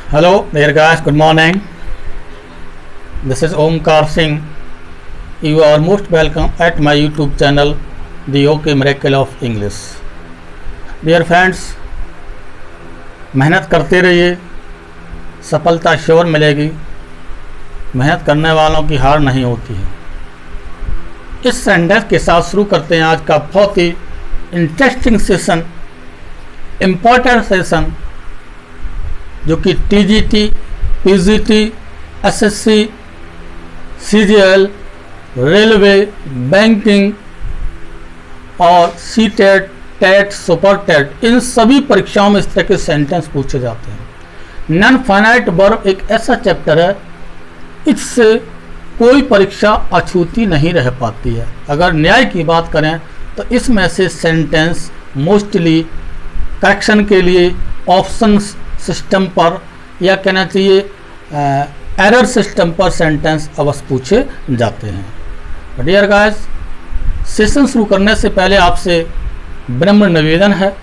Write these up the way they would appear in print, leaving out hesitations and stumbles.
Hello, dear guys, good morning. This is Omkar Singh. You are most welcome at my YouTube channel, The OK Miracle of English. Dear friends, मेहनत करते रहिए, सफलता sure मिलेगी। मेहनत करने वालों की हार नहीं होती है। इस सेंटेंस के साथ शुरू करते हैं आज का बहुत ही इंटरेस्टिंग सेशन, इम्पोर्टेंट सेशन, जो कि TGT, PGT, SSC, CGL, railway, banking और सीटेट, टेट, सुपर टेट, इन सभी परीक्षाओं में इस तरह के सेंटेंस पूछे जाते हैं। नॉन फाइनाइट वर्ब एक ऐसा चैप्टर है, इससे कोई परीक्षा अछूती नहीं रह पाती है। अगर न्याय की बात करें तो इसमें से सेंटेंस मोस्टली करेक्शन के लिए ऑप्शन सिस्टम पर या कहना चाहिए एरर सिस्टम पर सेंटेंस अवश्य पूछे जाते हैं। डियर गाइस, सेशन शुरू करने से पहले आपसे विनम्र निवेदन है,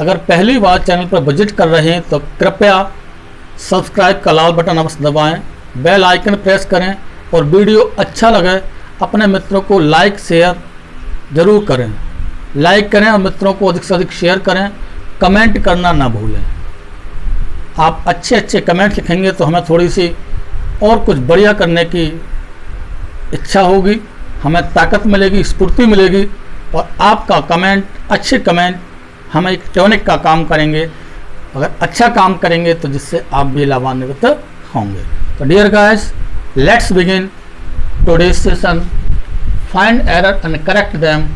अगर पहली बार चैनल पर विजिट कर रहे हैं तो कृपया सब्सक्राइब का लाल बटन अवश्य दबाएं, बेल आइकन प्रेस करें और वीडियो अच्छा लगे अपने मित्रों को लाइक शेयर ज़रूर करें। लाइक करें और मित्रों को अधिक से अधिक शेयर करें। कमेंट करना ना भूलें। आप अच्छे अच्छे कमेंट लिखेंगे तो हमें थोड़ी सी और कुछ बढ़िया करने की इच्छा होगी, हमें ताकत मिलेगी, स्फूर्ति मिलेगी और आपका कमेंट, अच्छे कमेंट हमें एक टॉनिक का काम करेंगे। अगर अच्छा काम करेंगे तो जिससे आप भी लाभान्वित होंगे। तो dear guys, let's begin today's session. Find error and correct them.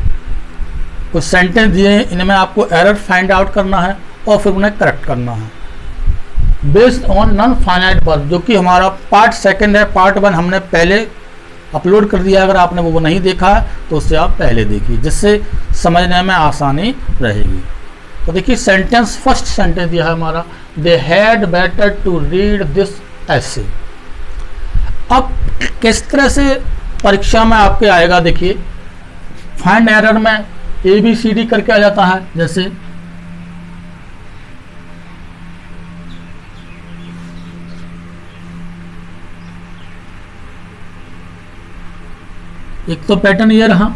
कुछ सेंटेंस दिए हैं, इनमें आपको एरर फाइंड आउट करना है और फिर उन्हें करेक्ट करना है based on non finite verb, जो कि हमारा पार्ट सेकंड है। पार्ट वन हमने पहले अपलोड कर दिया, अगर आपने वो नहीं देखा है तो उससे आप पहले देखिए, जिससे समझने में आसानी रहेगी। तो देखिए सेंटेंस, फर्स्ट सेंटेंस दिया है हमारा, they had better to read this ऐसे। अब किस तरह से परीक्षा में आपके आएगा, देखिए फाइंड एरर में ABCD करके आ जाता है। जैसे एक तो पैटर्न ये रहा,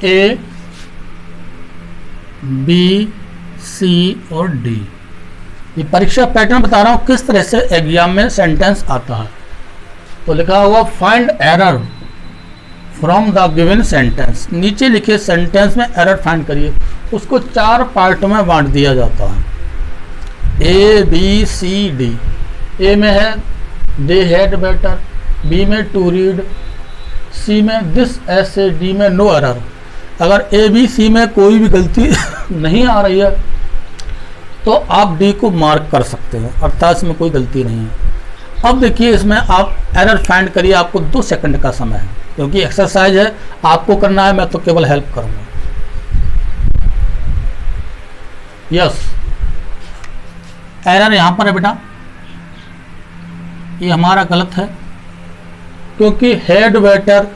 A, B, C और D। ये परीक्षा पैटर्न बता रहा हूं किस तरह से एग्जाम में सेंटेंस आता है। तो लिखा हुआ find error from the given sentence. नीचे लिखे सेंटेंस में एरर फाइंड करिए। उसको 4 पार्ट में बांट दिया जाता है, ABCD। ए में है दे हैड बेटर, बी में टू रीड, सी में दिस ऐसे, डी में नो एरर। अगर ABC में कोई भी गलती नहीं आ रही है तो आप डी को मार्क कर सकते हैं, अर्थात इसमें कोई गलती नहीं है। अब देखिए इसमें आप एरर फाइंड करिए। आपको 2 सेकंड का समय है, क्योंकि एक्सरसाइज है, आपको करना है, मैं तो केवल हेल्प करूंगा। यस, एरर यहां पर है बेटा, ये हमारा गलत है, क्योंकि had better,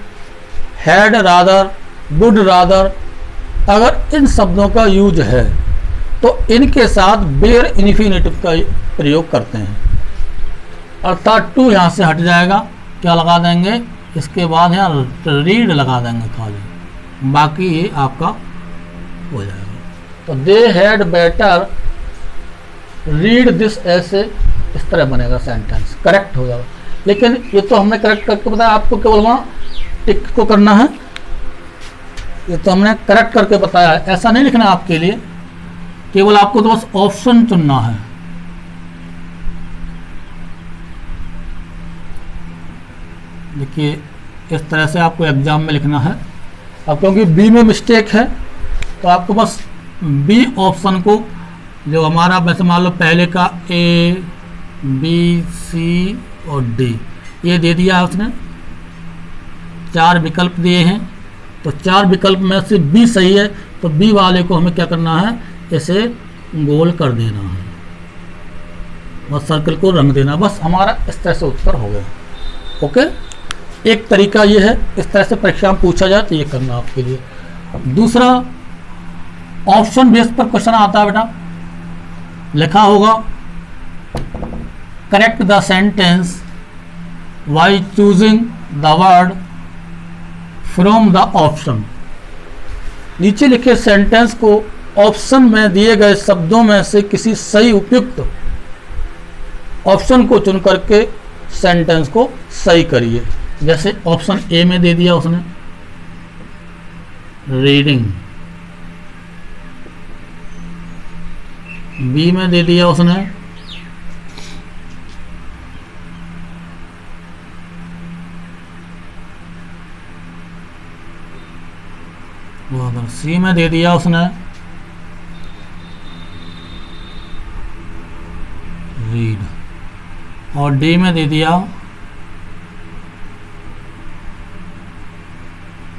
had rather, would rather, अगर इन शब्दों का यूज है तो इनके साथ बेयर इन्फिनेटिव का प्रयोग करते हैं, अर्थात टू यहाँ से हट जाएगा, क्या लगा देंगे, इसके बाद यहाँ रीड लगा देंगे खाली, बाकी ये आपका हो जाएगा। तो दे हैड बेटर रीड दिस ऐसे, इस तरह बनेगा सेंटेंस, करेक्ट हो जाएगा। लेकिन ये तो हमने करेक्ट करके बताया, आपको केवल वहाँ टिक को करना है। ये तो हमने करेक्ट करके बताया है, ऐसा नहीं लिखना आपके लिए, केवल आपको तो बस ऑप्शन चुनना है। देखिए इस तरह से आपको एग्जाम में लिखना है। अब क्योंकि बी में मिस्टेक है तो आपको बस बी ऑप्शन को, जो हमारा वैसे मान लो पहले का A, B, C और D, ये दे दिया है उसने, 4 विकल्प दिए हैं, तो 4 विकल्प में से B सही है, तो B वाले को हमें क्या करना है, इसे गोल कर देना है, बस सर्कल को रंग देना, बस हमारा इस तरह से उत्तर हो गया। ओके, एक तरीका ये है, इस तरह से परीक्षा में पूछा जाए तो ये करना आपके लिए। दूसरा, ऑप्शन बेस पर क्वेश्चन आता है बेटा, लिखा होगा correct the sentence by choosing the word from the option. नीचे लिखे सेंटेंस को ऑप्शन में दिए गए शब्दों में से किसी सही उपयुक्त ऑप्शन को चुन करके सेंटेंस को सही करिए। जैसे ऑप्शन ए में दे दिया उसने रीडिंग, बी में दे दिया उसने सी में दे दिया उसने रीड, और डी में दे दिया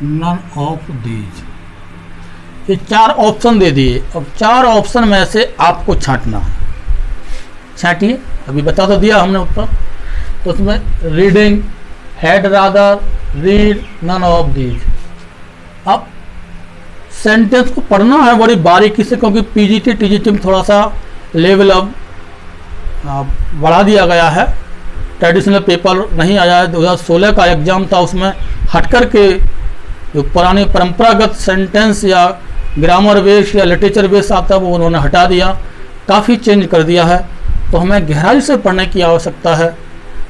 नन ऑफ दीज। ये 4 ऑप्शन दे दिए। अब 4 ऑप्शन में से आपको छांटना है। छांटिए, अभी बता तो दिया हमने उत्तर। तो उसमें reading, had rather, read, none of these. अब सेंटेंस को पढ़ना है बड़ी बारीकी से, क्योंकि पीजीटी टीजीटी में थोड़ा सा लेवल अब बढ़ा दिया गया है। ट्रेडिशनल पेपर नहीं आया है, 2016 का एग्जाम था, उसमें हटकर के जो पुरानी परंपरागत सेंटेंस या ग्रामर बेस या लिटरेचर बेस आता है वो उन्होंने हटा दिया, काफ़ी चेंज कर दिया है। तो हमें गहराई से पढ़ने की आवश्यकता है,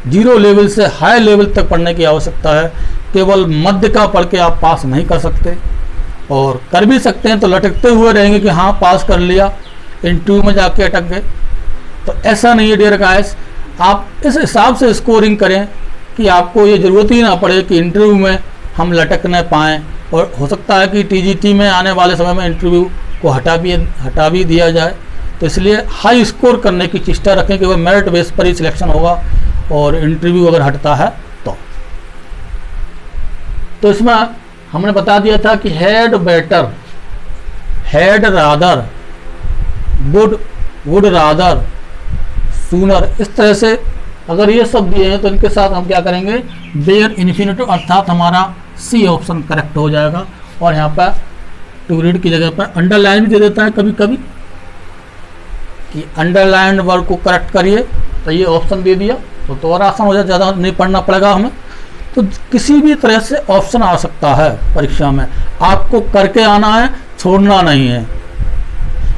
0 लेवल से हाई लेवल तक पढ़ने की आवश्यकता है। केवल मध्य का पढ़ के आप पास नहीं कर सकते, और कर भी सकते हैं तो लटकते हुए रहेंगे कि हाँ पास कर लिया, इंटरव्यू में जाके अटक गए। तो ऐसा नहीं है डियर गाइस, आप इस हिसाब से स्कोरिंग करें कि आपको ये ज़रूरत ही ना पड़े कि इंटरव्यू में हम लटक न पाएँ। और हो सकता है कि टीजीटी में आने वाले समय में इंटरव्यू को हटा भी दिया जाए। तो इसलिए हाई स्कोर करने की चेष्टा रखें कि वह मेरिट बेस पर ही सिलेक्शन होगा, और इंटरव्यू अगर हटता है तो इसमें हमने बता दिया था कि had better, had rather, would rather, sooner. इस तरह से अगर ये सब दिए हैं तो इनके साथ हम क्या करेंगे, बेयर इन्फिनिटिव, अर्थात हमारा सी ऑप्शन करेक्ट हो जाएगा। और यहाँ पर टू रीड की जगह पर अंडरलाइन भी दे देता है कभी कभी कि अंडरलाइन वर्ड को करेक्ट करिए, तो ये ऑप्शन दे दिया तो और आसान हो जाए, ज़्यादा नहीं पढ़ना पड़ेगा हमें। तो किसी भी तरह से ऑप्शन आ सकता है परीक्षा में, आपको करके आना है, छोड़ना नहीं है।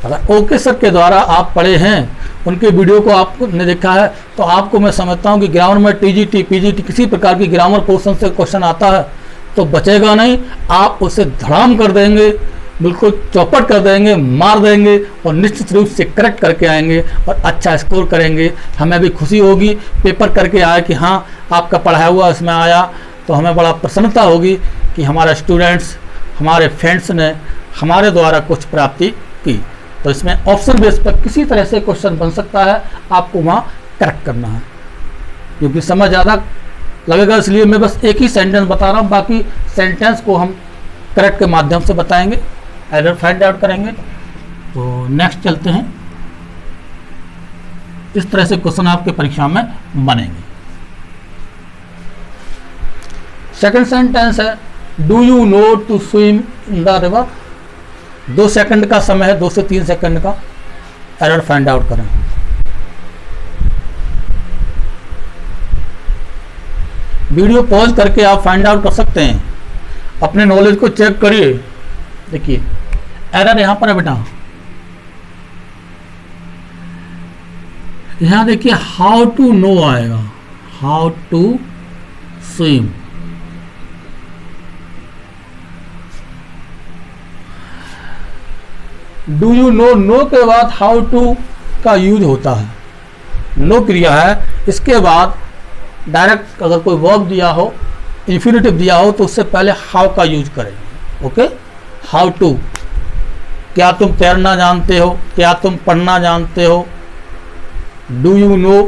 अगर ओके सर के द्वारा आप पढ़े हैं, उनके वीडियो को आपने देखा है, तो आपको मैं समझता हूँ कि ग्रामर में टीजीटी पीजीटी किसी प्रकार की ग्रामर पोर्शन से क्वेश्चन आता है तो बचेगा नहीं, आप उसे धड़ाम कर देंगे, बिल्कुल चौपट कर देंगे, मार देंगे, और निश्चित रूप से करेक्ट करके आएंगे और अच्छा स्कोर करेंगे। हमें भी खुशी होगी पेपर करके आए कि हाँ आपका पढ़ाया हुआ इसमें आया, तो हमें बड़ा प्रसन्नता होगी कि हमारे स्टूडेंट्स, हमारे फ्रेंड्स ने हमारे द्वारा कुछ प्राप्ति की। तो इसमें ऑप्शन बेस पर किसी तरह से क्वेश्चन बन सकता है, आपको वहाँ करेक्ट करना है। क्योंकि समय ज़्यादा लगेगा इसलिए मैं बस एक ही सेंटेंस बता रहा हूँ, बाकी सेंटेंस को हम करेक्ट के माध्यम से बताएंगे, एरर फाइंड आउट करेंगे। तो नेक्स्ट चलते हैं। इस तरह से क्वेश्चन आपके परीक्षा में बनेंगे। सेकंड सेंटेंस है, do you know to swim in the river. 2 second का समय है, 2 से 3 सेकंड का। एरर फाइंड आउट करें। वीडियो पॉज करके आप फाइंड आउट कर सकते हैं, अपने नॉलेज को चेक करिए। देखिए एरर यहां पर है बेटा, यहां देखिए हाउ टू नो आएगा, how to swim. Do you know, know के बाद हाउ टू का यूज होता है, नो क्रिया है, इसके बाद डायरेक्ट अगर कोई वर्ब दिया हो, इन्फिनिटिव दिया हो, तो उससे पहले हाउ का यूज करेंगे। ओके, हाउ टू, क्या तुम तैरना जानते हो, क्या तुम पढ़ना जानते हो। Do you know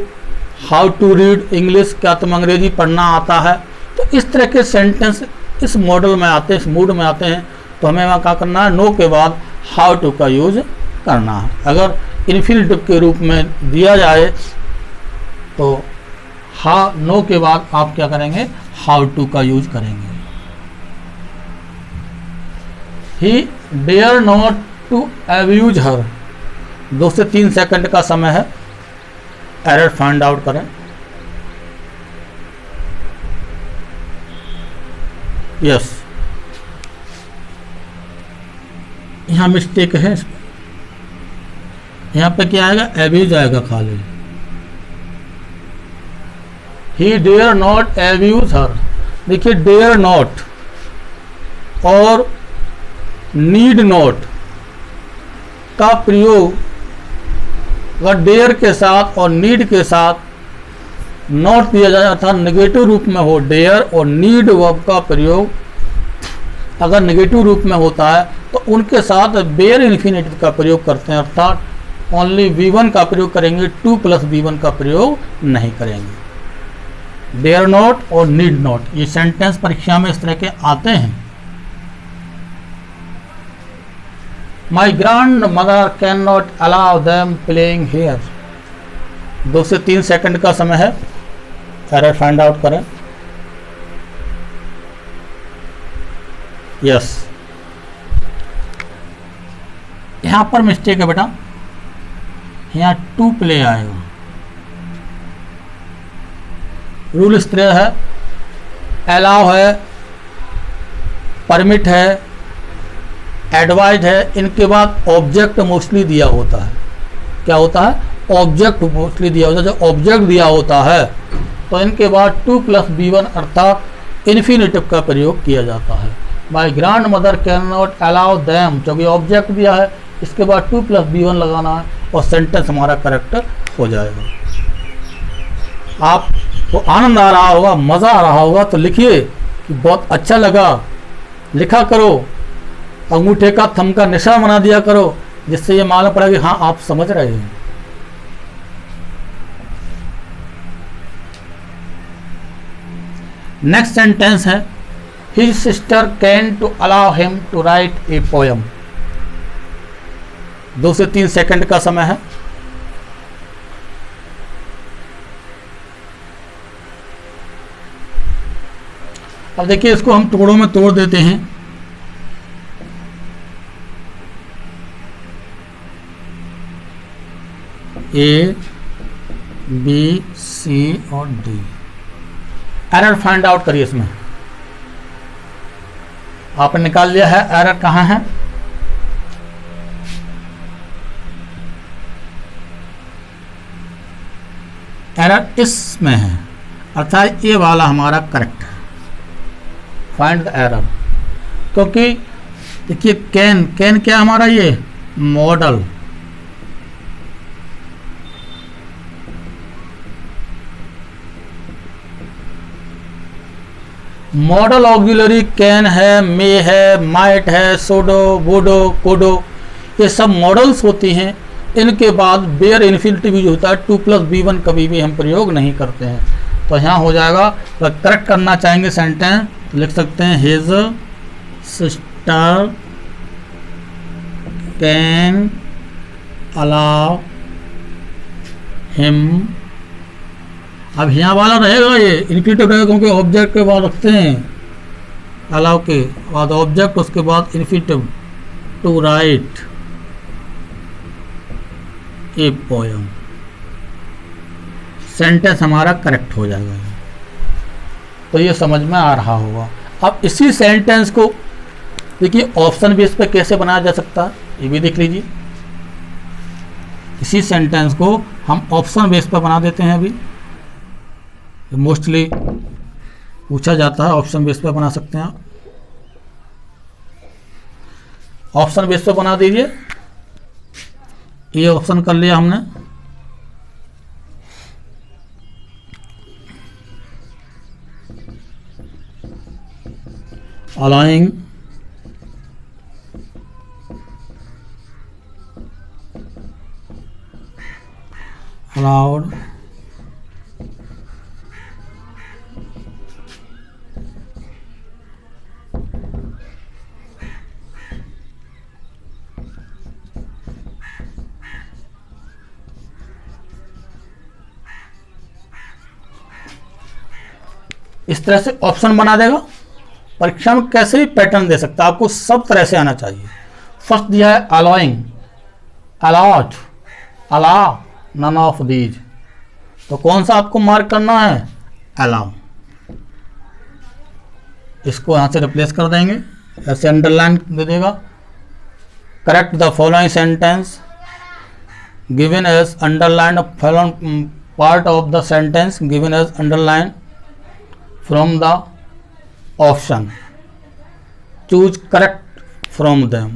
how to read English, क्या तुम अंग्रेजी पढ़ना आता है। तो इस तरह के सेंटेंस इस मॉडल में आते हैं, इस मूड में आते हैं। तो हमें वहाँ क्या करना है, नो के बाद हाउ टू का यूज करना है। अगर इन्फिनिटिव के रूप में दिया जाए तो नो के बाद आप क्या करेंगे, हाउ टू का यूज करेंगे। He dare not to abuse her, 2 से 3 सेकंड का समय है, एरर फाइंड आउट करें। यस, यहाँ मिस्टेक है, यहाँ पे क्या आएगा, एब्यूज आएगा खाली। He dare not abuse her. देखिए डेयर नॉट और नीड नॉट का प्रयोग अगर डेयर के साथ और नीड के साथ नॉट दिया जाए अर्थात नेगेटिव रूप में हो, डेयर और नीड वर्ब का प्रयोग अगर नेगेटिव रूप में होता है तो उनके साथ बेयर इन्फिनेटिव का प्रयोग करते हैं, अर्थात ओनली V1 का प्रयोग करेंगे, 2 + V1 का प्रयोग नहीं करेंगे। डेयर नॉट और नीड नॉट, ये सेंटेंस परीक्षा में इस तरह के आते हैं। My grand mother can not allow them playing here. 2 से 3 सेकंड का समय है, एरर फाइंड आउट करें। यस, यहां पर मिस्टेक है बेटा, यहाँ टू प्ले आएगा। रूल इस तरह है, अलाउ है, परमिट है, एडवाइज है, इनके बाद ऑब्जेक्ट मोस्टली दिया होता है। क्या होता है, ऑब्जेक्ट मोस्टली दिया होता है। जब ऑब्जेक्ट दिया होता है तो इनके बाद 2 + B1 अर्थात इन्फिनेटिव का प्रयोग किया जाता है। My grand mother can not allow them, क्योंकि ऑब्जेक्ट दिया है, इसके बाद 2 + B1 लगाना है और सेंटेंस हमारा करेक्ट हो जाएगा। आपको आनंद आ रहा होगा, मज़ा आ रहा होगा तो लिखिए कि बहुत अच्छा लगा, लिखा करो, अंगूठे का थंब का निशान बना दिया करो, जिससे ये मालूम पड़ा कि हाँ आप समझ रहे हैं। नेक्स्ट सेंटेंस है, his sister can to allow him to write a poem. 2 से 3 सेकंड का समय है। अब देखिए इसको हम टुकड़ों में तोड़ देते हैं। A, B, C और D। एरर फाइंड आउट करिए। इसमें आपने निकाल लिया है, एरर कहाँ है, एरर इसमें है, अर्थात ये वाला हमारा करेक्ट है। फाइंड द एरर, क्योंकि देखिए कैन, कैन क्या हमारा ये मॉडल, मॉडल ऑक्सिलरी कैन है, मे है, माइट है, सोडो, वोडो, कोडो, ये सब मॉडल्स होती हैं। इनके बाद बेयर इन्फिनेटिव यूज होता है, 2 + B1 कभी भी हम प्रयोग नहीं करते हैं। तो यहाँ हो जाएगा, तो करेक्ट करना चाहेंगे सेंटेंस तो लिख सकते हैं, his sister can allow him. अब यहाँ वाला रहेगा, ये इन्फिनेटिव रहेगा क्योंकि ऑब्जेक्ट के बाद रखते हैं, अलाउ के बाद ऑब्जेक्ट, उसके बाद infinitive, to write a poem. Sentence हमारा करेक्ट हो जाएगा। तो ये समझ में आ रहा होगा। अब इसी सेंटेंस को देखिए ऑप्शन बेस पे कैसे बनाया जा सकता है, ये भी देख लीजिए। इसी सेंटेंस को हम ऑप्शन बेस पर बना देते हैं। अभी मोस्टली पूछा जाता है, ऑप्शन बेस पर बना सकते हैं आप। ऑप्शन बेस पर बना दीजिए। ये ऑप्शन कर लिया हमने। अलाउइंग अलाउड इस तरह से ऑप्शन बना देगा। परीक्षा में कैसे भी पैटर्न दे सकता है, आपको सब तरह से आना चाहिए। फर्स्ट दिया है allowing, allowed, allow none of these. तो कौन सा आपको मार्क करना है? अलाउ। इसको यहाँ से रिप्लेस कर देंगे, ऐसे अंडरलाइन दे देगा। Correct the following sentence given as underline following part of the sentence given as underline from the option choose correct from them.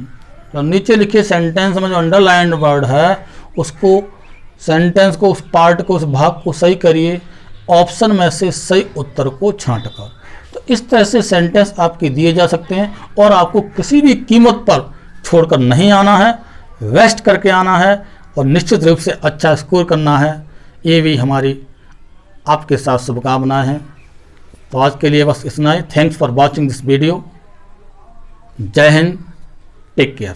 तो नीचे लिखे सेंटेंस में जो अंडरलाइन वर्ड है उसको, सेंटेंस को, उस पार्ट को, उस भाग को सही करिए ऑप्शन में से सही उत्तर को छांट कर। तो इस तरह से सेंटेंस आपके दिए जा सकते हैं और आपको किसी भी कीमत पर छोड़कर नहीं आना है, वेस्ट करके आना है और निश्चित रूप से अच्छा स्कोर करना है। ये भी हमारी आपके साथ शुभकामनाएं हैं। तो आज के लिए बस इतना ही। Thanks for watching this video. जय हिंद, टेक केयर।